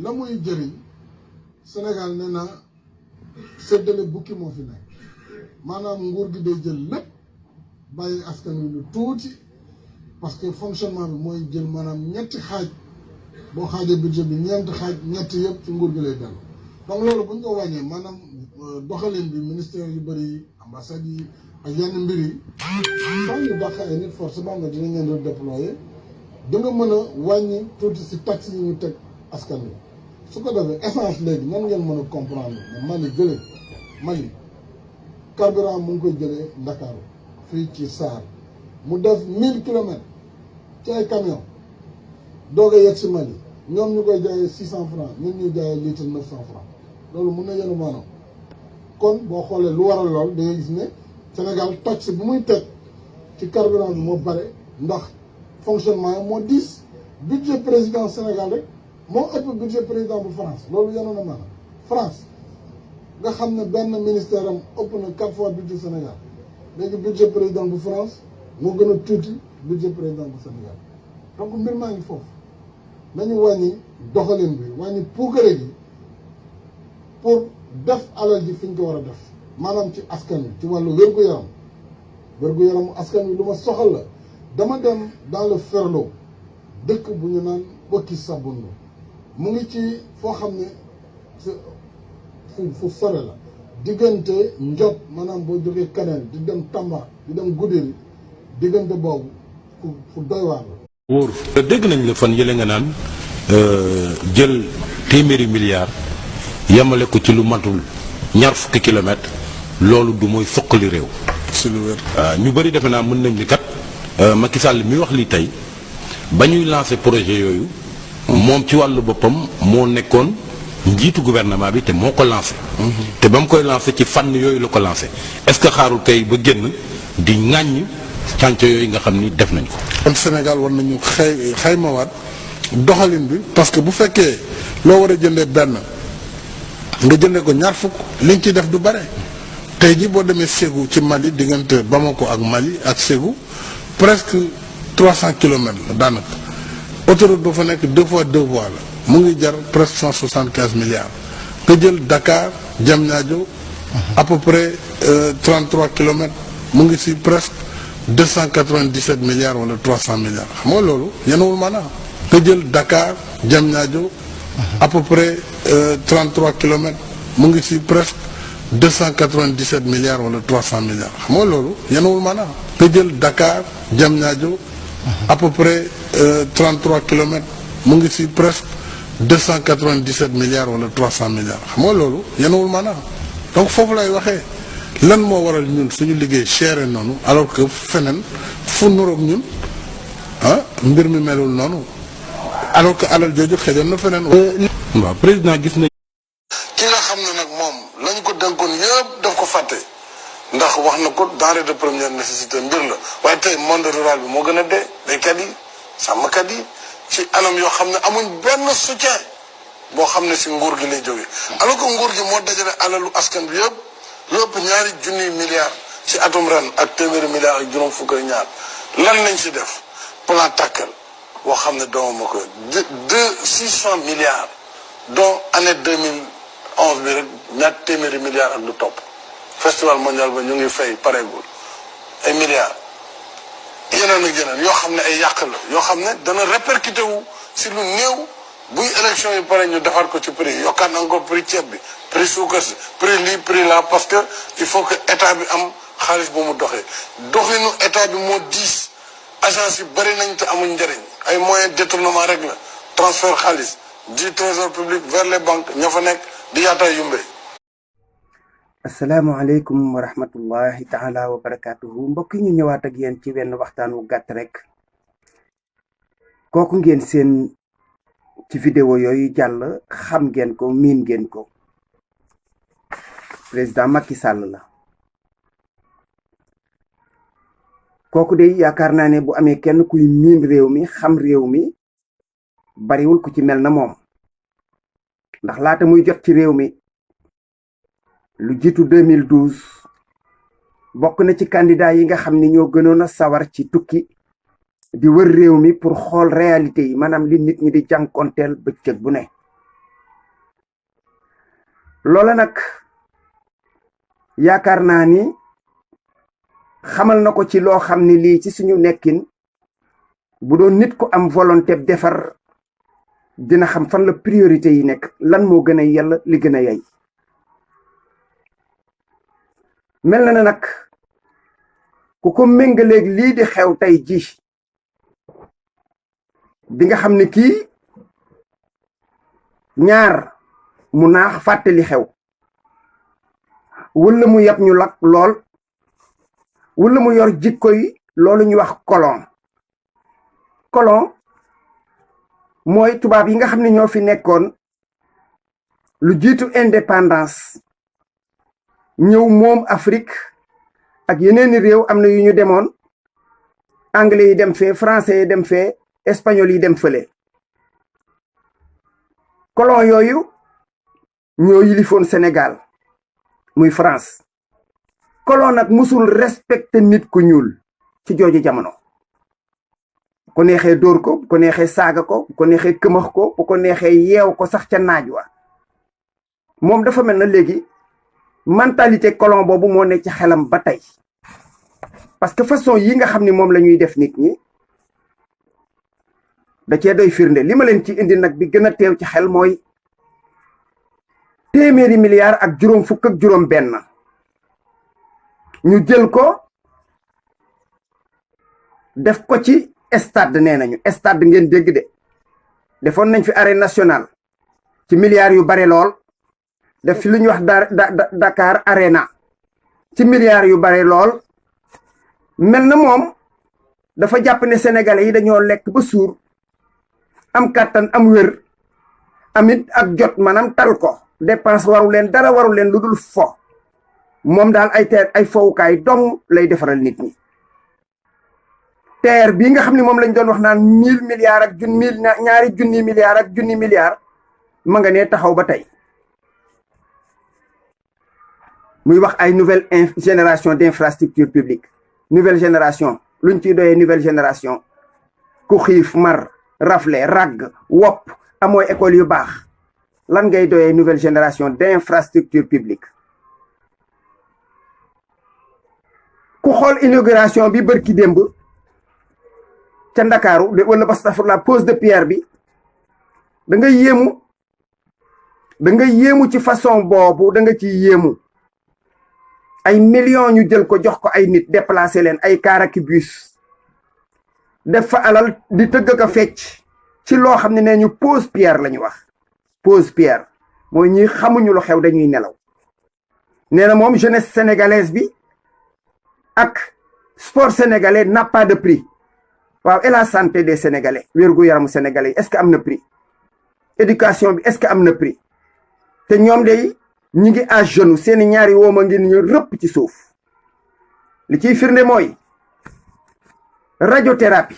la muy jëriñ Sénégal nee na séddale bukki moo fi nekk maanaam nguur gi day jël lépp bàyyi askan wi lu tuuti parce que fonctionnement bi mooy jël maanaam ñetti xaaj boo xaajee budget bi ñeenti xaaj ñetti yëpp ci nguur gi lay dellu donc loolu bu ñu ko wàññee maanaam doxalin bi ministère yu bëri yi ambassade yi ak yenn mbir yi saa ñu dàq ay nit forcément nga dinañ leen redéployer da nga mën a wàññi tuuti si taxes yi ñu teg askan wi su ko defee essence léegi nan ngeen mën a comprendre ne Mali carburant mu ngi koy jëlee Ndakaaru fii ci Saar mu def 1000 kilomètres ci ay camion doog a yegg si Mali ñoom ñu koy jaayee 600 francs ñun ñuy jaayee litre 900 francs loolu mun na yenu maanaam kon boo xoolee lu waral lool da ngay gis ne Sénégal taxe bu muy teg ci carburant bi moo bare ndax fonctionnement yi moo diis budget président Sénégal rek moo ëpp budget président bu France loolu yenu na maanaam France nga xam ne benn ministère am ëpp na 4 fois budget Sénégal léegi budget président bu France moo gën a tuuti budget président bu Sénégal donc mbir maa ngi foofu nañu wàññi doxalin bi wàññi puukare gi pour def alal ji fi ñu ko war a def maanaam ci askan wi ci wàllu wér-gu-yaramu askan wi lu ma soxal la dama dem dans le Ferlo dëkk bu ñu naan Bokki Sabundu mu ngi ci foo xam ne fu sore la diggante Njot maanaam boo jógee Kaneen di dem Tamba di dem Goudiri diggante boobu fu doy waar la. wóor dégg nañ la fan yële nga naan jël téeméeri milliards yemale ko ci lu matul ñaar fukki kilomètres loolu du mooy suqali réew. si lu wér. ñu bëri defe naa mën nañ ni kat Macky Sall mi wax lii tey ba ñuy lancé projet yooyu. moom ci wàllu boppam moo nekkoon njiitu gouvernement bi te moo ko lancé. te ba mu koy lancé ci fànn yooyu la ko lancé est-ce que xaarul kay ba génn di ŋàññ cànc yooyu nga xam ni def nañ ko. kon Sénégal war nañu xaymawaat doxalin bi parce que bu fekkee loo war a jëndee benn nga jëndee ko ñaar fukk liñ ci def du bare tey jii boo demee Ségou ci Mali diggante Bamako ak Mali ak Ségou presque 300 kilomètres la daanaka autoroute ba fa nekk 2 fois 2 voies la mu ngi jar presque 175 milliards nga jël Dakar Diamniadio à peu près 33 kilomètres mu ngi si presque 297 milliards wala 300 milliards xam nga loolu yenuwul maanaam nga jël Dakar Diamniadio à peu près 33 kilomètres mu ngi si presque 297 milliards wala 300 milliards xam nga loolu yenuwul maanaam nga jël Dakar Diamniadio à peu près 33 kilomètres mu ngi si presque 297 milliards wala 300 milliards xam nga loolu yenuwul maanaam donc foofu lay waxee lan moo waral ñun suñu liggéey chéré noonu alors que feneen fu nuroog ñun mbir mi melul noonu alors que alal jooju xëjoon na feneen. waaw président gis na. ki nga xam ne nag moom lañ ko dénkoon yëpp daf ko fàtte ndax wax na ko denrée de première nécessité mbir la waaye tey monde rural bi moo gën a dee béykat yi sàmmkat yi ci anam yoo xam ne amuñ benn soutien boo xam ne si nguur gi lay jógee alors que nguur gi moo dajale alalu askan bi yëpp lépp ñaari junniy milliards ci atum ren ak téeméeri milliards ak juróom fukk ak ñaar lan lañ si def plan tàkkal boo xam ne doomam ma ko 600 milliards dont année 2011 bi rek ñaar téeméeri milliards ak lu topp festival mondial ba ñu ngi fay pareegul ay milliards yeneen ak yeneen yoo xam ne ay yàq la yoo xam ne dana répercuté wu si lu néew buy élection yi pare ñu defar ko ci prix yokkaat encore prix ceeb bi prix suukar si prix lii prix là parce que il faut que état bi am xaalis bu mu doxee doxinu état bi moo diis agence yi bëri nañ te amuñ njëriñ ay moyens de détournement rek la transfert xaalis du trésor public vers les banques ña fa nekk di yaataay yumbe. asalaamaaleykum wa rahmatullahi taala wa barakaatuhu mbokk yi ñu ñëwaat ak yéen ci wenn waxtaan wu gàtt rek kooku ngeen seen ci vidéo yooyu jàll xam ngeen ko miin ngeen ko président Macky Sall la kooku de yaakaar naa ne bu amee kenn kuy miin réew mi xam réew mi bariwul ku ci mel na moom ndax laata muy jot ci réew mi lu jiitu 2012 bokk na ci candidat yi nga xam ni ñoo gënoon a sawar ci tukki di wër réew mi pour xool réalité yi maanaam li nit ñi di jànkonteel bëccëg bu ne loola nag yaakaar naa ni xamal na ko ci loo xam ni lii ci suñu nekkin bu doon nit ku am volonté defar dina xam fan la priorité yi nekk, lan moo gën a yell li gën a yey. mel na ne nag ku ko méngaleeg lii di xew tey ji di nga xam ni kii ñaar mu naax fàtte li xew, wala mu yab ñu lak lool, wala mu yor jikko yi loolu ñu wax colon mooy tubaab yi nga xam ne ñoo fi nekkoon lu jiitu indépendance ñëw moom Afrique ak yeneeni réew. am na yu ñu demoon, anglais yi dem fee, français yi dem fee, espagnol yi dem fële. colon yooyu ñoo yilifoon Sénégal muy France. colon nag musul respecté nit ku ñuul ci jooju jamono. bu ko neexee dóor ko, bu ko neexee saaga ko, bu ko neexee këmax ko, bu ko neexee yeew ko sax ca naaj wa. moom dafa mel na léegi mentalité colon boobu moo nekk ci xelam ba tey, parce que façon yi nga xam ni moom la ñuy def nit ñi da cee doy firnde. li ma leen ci indi nag bi gën a teew ci xel mooy téeméeri milliards ak juróom fukk ak juróom benn ñu jël ko def ko ci stade. nee nañu stade ngeen dégg de, defoon nañ fi arène nationale ci milliards yu bare lool, def fi lu ñuy wax Dakar Arena ci milliards yu bare lool. mel na moom dafa jàpp ne sénégalais yi dañoo lekk ba suur, am kàttan, am wér, amit ak jot, maanaam tal ko. dépense waru leen, dara waru leen lu dul fo. moom daal ay fowukaay dong lay defaral nit ñi. terre bii nga xam ne moom lañ doon wax naan 1000 milliards ak ñaari junni milliards ak junni milliards ma nga ne taxaw ba tey. muy wax ay nouvelle génération d'infrastructure publique. nouvelle génération luñ ciy doyee nouvelle génération ku xiif, mar, rafle, ragg, wopp, amooy école yu baax, lan ngay doyee nouvelle génération d'infrastructure publique. ku xool inauguration bi bërki démb ca Ndakaaru wala la pose de pierre bi, da nga yéemu ci façon boobu, da nga ci yéemu. ay millions ñu jël ko jox ko ay nit, déplacé leen ay car ak bus, def fa alal di tëgg ka fecc ci loo xam ne nee ñu pose pierre la ñu wax. pose pierre mooy ñi xamuñu lu xew, dañuy nelaw. nee na moom jeunesse sénégalaise bi ak sport sénégalais n'a pas de prix. waaw, et la santé des sénégalais, wérgu yaramu sénégalais est-ce que am na prix? éducation bi est-ce que am na prix? te ñoom day ñi ngi à genoux, seeni ñaari wooma ngi ñu rëpp ci suuf. li ciy firnde mooy radiothérapie.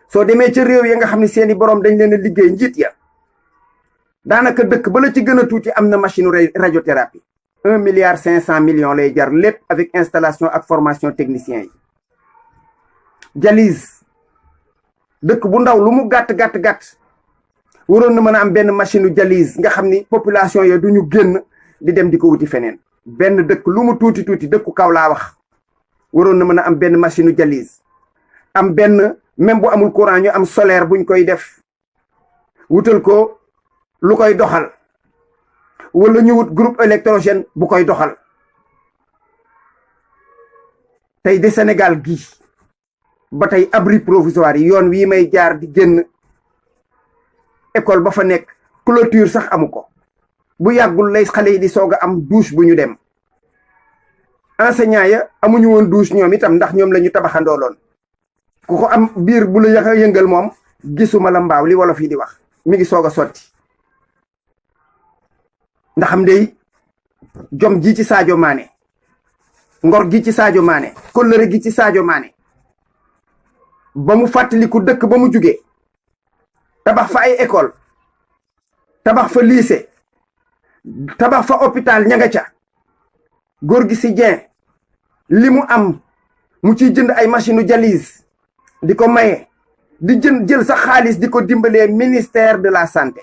soo demee ca réew ya nga xam ne seeni borom dañ leen a liggéey, njiit ya daanaka dëkk ba la ci gën a tuuti am na machine radiothérapie. 1,5 milliard lay jar, lépp avec installation ak formation technicien yi. dialyse dëkk bu ndaw lu mu gàtt waroon na mën a am benn machine dialyse nga xam ni population ya du ñu génn di dem di ko wuti feneen. benn dëkk lu mu tuuti dëkku kaw laa wax, waroon na mën a am benn machine dialyse. am benn, même bu amul courant ñu am solaire buñ koy def, wutal ko lu koy doxal, wala ñu wut groupe électrogène bu koy doxal. tey de Sénégal gi ba tey abri provisoire yi, yoon wii may jaar di génn école ba fa nekk, clôture sax amu ko. bu yàggul lay xale yi di soog a am douche bu ñu dem. enseignant ya amuñu woon douche ñoom itam, ndax ñoom la ñu tabaxandooloon. ku ko am biir bu la yëngal moom gisuma la mbaaw, li wolof yi di wax, mi ngi soog a sotti. ndaxam day jom ji ci Sadio Mané, ngor gi ci Sadio Mané, kóllëre gi ci Sadio Mané, ba mu fàttaliku dëkk ba mu jugee, tabax fa ay école, tabax fa lycée, tabax fa hôpital ña nga ca. góor gi si Dieng li mu am mu ciy jënd ay machine dialyse di ko maye, di jël sax xaalis di ko dimbalee ministère de la santé.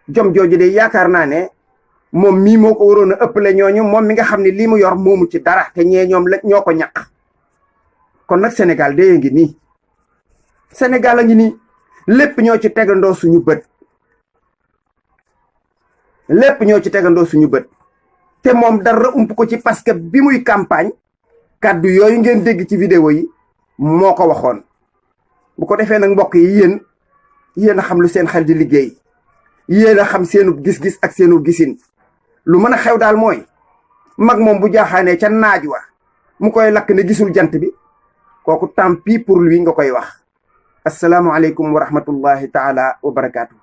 jom jooju de yaakaar naa ne moom mii moo ko waroon a ëppale ñooñu, moom mi nga xam ne lii mu yor moomu ci dara te ñee ñoom la ñoo ko ñaq. kon nag Sénégal dee ngi nii, Sénégal a ngi nii, lépp ñoo ci tegandoo suñu bët, lépp ñoo ci tegandoo suñu bët. te moom dara ump ko ci, parce que bi muy campagne kàddu yooyu ngeen dégg ci vidéo yi moo ko waxoon. bu ko defee nag mbokk yi, yéen a xam lu seen xel di liggéey, yéen a xam seenu gis-gis ak seenu gisin. lu mën a xew daal mooy mag moom bu jaaxaanee ca naaj wa mu koy lakk ne gisul jant bi, kooku tant pis pour lui nga koy wax. assalaamu aleykum wa rahmatullahi taala wa barakaatu.